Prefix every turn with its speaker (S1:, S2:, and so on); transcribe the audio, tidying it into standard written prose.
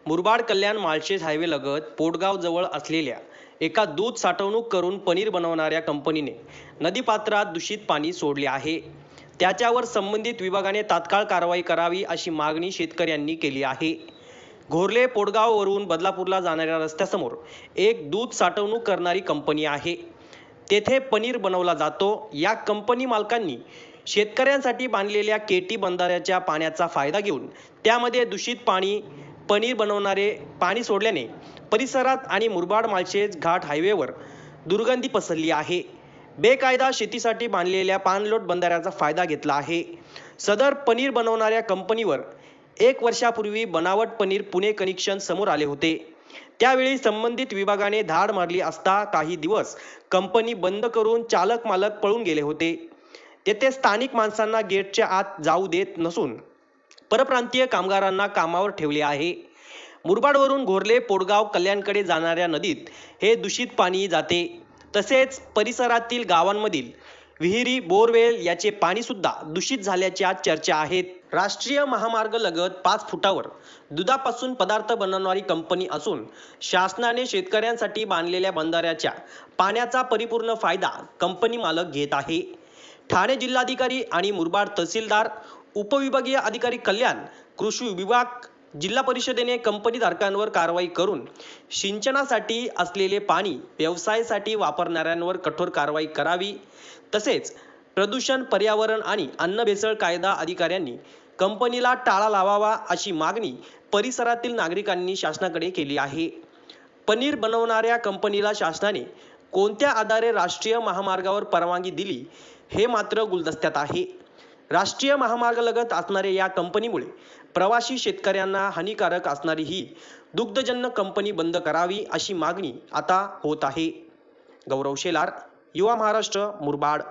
S1: मुरबाड कल्याण Malshej highway लगत पोटगाव जवळ असलेल्या एका दूध साठवणूक करून पनीर बनवणाऱ्या कंपनीने नदीपात्रात दूषित पाणी सोडले आहे। त्याच्यावर संबंधित विभागाने तात्काळ कारवाई करावी अशी मागणी शेतकऱ्यांनी केली आहे। घोरले पोटगाववरून बदलापूरला जाणाऱ्या रस्त्यासमोर एक दूध साठवणूक करणारी कंपनी आहे। तेथे पनीर बनवला जातो। या कंपनी मालकांनी शेतकऱ्यांसाठी बांधलेल्या केटी बंधाऱ्याच्या पाण्याचा फायदा घेऊन त्यामध्ये दूषित पनीर बनवणारे पाणी सोडल्याने परिसरात आणि मुरबाड माळशेज घाट हायवेवर दुर्गंधी पसरली आहे। बेकायदा शेतीसाठी बांधलेल्या पाणलोट बंधाऱ्याचा फायदा घेतला आहे। सदर पनीर बनवणाऱ्या कंपनीवर 1 वर्षापूर्वी बनावट पनीर पुणे कनेक्शन समोर आले होते। त्यावेळी संबंधित विभागाने धाड मारली असता काही दिवस कंपनी बंद करून चालक मालक पळून गेले होते। तेथे स्थानिक माणसांना गेटच्या आत जाऊ देत नसून परप्रांतीय कामगारांना कामावर ठेवले आहे। मुरबाडवरून घोरले पोटगाव कल्याणकडे जाणाऱ्या नदीत हे दूषित पाणी जाते। तसेच परिसरातील गावांमधील विहिरी बोरवेल याचे पाणी सुद्धा दूषित झाल्याच्या चर्चा आहेत। राष्ट्रीय महामार्ग लगत 5 फुटावर दुधापासून पदार्थ बनवणारी कंपनी असून शासनाने शेतकऱ्यांसाठी बांधलेल्या बंधाऱ्याच्या पाण्याचा परिपूर्ण फायदा कंपनी मालक घेत आहे। ठाणे जिल्हाधिकारी आणि मुरबाड तहसीलदार, उपविभागीय अधिकारी कल्याण, कृषी विभाग, जिल्हा परिषदेने कंपनीधारकांवर कारवाई करून सिंचनासाठी असलेले पाणी व्यवसायासाठी वापरणाऱ्यांवर कठोर कारवाई करावी। तसेच प्रदूषण, पर्यावरण आणि अन्न भेसळ कायदा अधिकाऱ्यांनी कंपनीला टाळा लावावा अशी मागणी परिसरातील नागरिकांनी शासनाकडे केली आहे। पनीर बनवणाऱ्या कंपनीला शासनाने कोणत्या आधारे राष्ट्रीय महामार्गावर परवानगी दिली हे मात्र गुलदस्त्यात आहे। राष्ट्रीय महामार्गालगत असणाऱ्या या कंपनीमुळे प्रवासी शेतकऱ्यांना हानिकारक असणारी ही दुग्धजन्य कंपनी बंद करावी अशी मागणी आता होत आहे। गौरव शेलार, युवा महाराष्ट्र, मुरबाड।